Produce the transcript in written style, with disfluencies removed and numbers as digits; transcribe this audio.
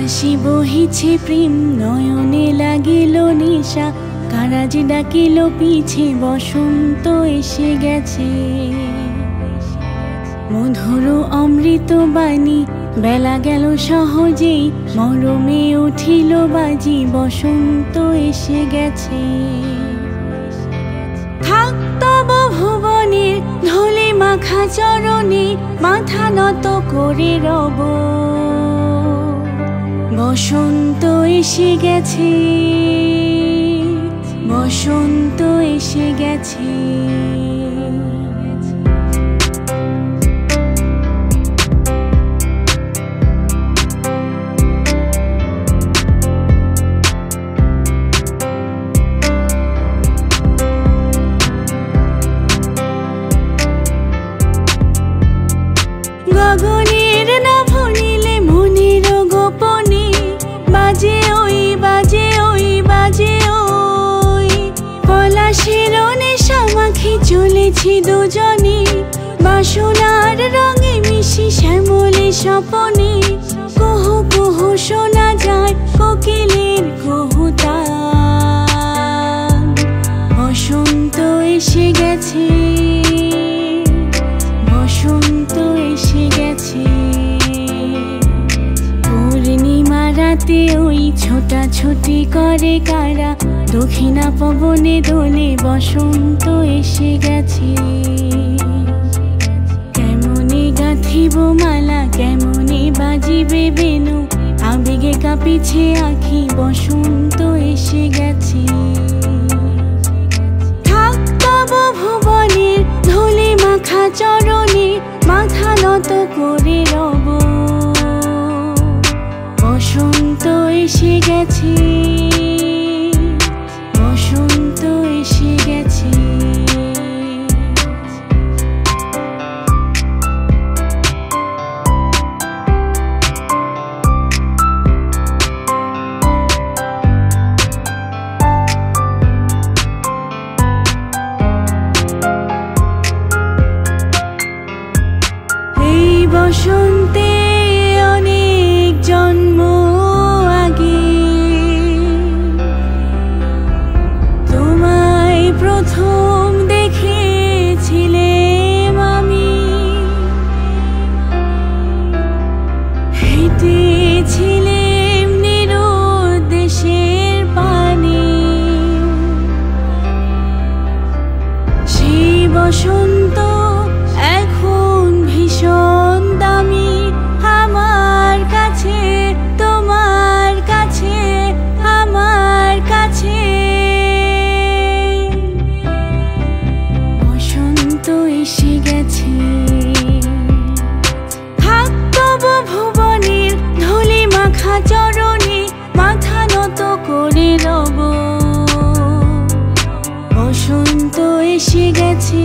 বাতাসে বহিছে প্রেম, নয়নে লাগিল নেশা, কারাজ ডাকিল পিছে, বসন্ত এসে গেছে। মধুর অমৃত বাণী, বেলা গেল সহজেই, মরমে উঠিল বাজি, বসন্ত এসে গেছে। থাক তব ভুবনের ধূলি মাখা চরণে, মাথা নত করে রব, বসন্ত এসে গেছে, বসন্ত এসে গেছে। গগনের নাভনীলে মনের গোপনে, বাজে ওই বাজে ওই বাজে ওই, পলাশের নেশা মাখি চলেছি দুজনে, বাসনার রঙে মিশি শ্যামলে স্বপনে, কুহু কুহু শোনা যায় কোকিলের কুহুতান, বসন্ত এসে গেছে, বসন্ত এসে গেছে। পূর্ণিমা রাতে ওই ছোটাছুটি করে কারা, দক্ষিণা পবনে দোলে, বসন্ত এসে গেছে। কেমনে গাঁথিব মালা, কেমনে বাজিবে বেনু, আবেগে কাঁপিছে আঁখি, বসন্ত এসে গেছে। থাক তব ভুবনের ধূলি মাখা চরণে, মাথা নত করে রব, বসন্ত এসে গেছে, বসন্ত এসে গেছে। বসন্তে অনেক জন্ম আগে, তোমায় প্রথম দেখেছিলাম আমি, হেঁটেছিলাম নিরুদ্দেশের পানে, সেই বসন্ত এখন ভীষণ দামি আমার কাছে, তোমার কাছে, আমার কাছে। বসন্ত এসে গেছে। থাক তব ভুবনের ধূলি মাখা চরণে, মাথা নত করে রব, বসন্ত এসে গেছে।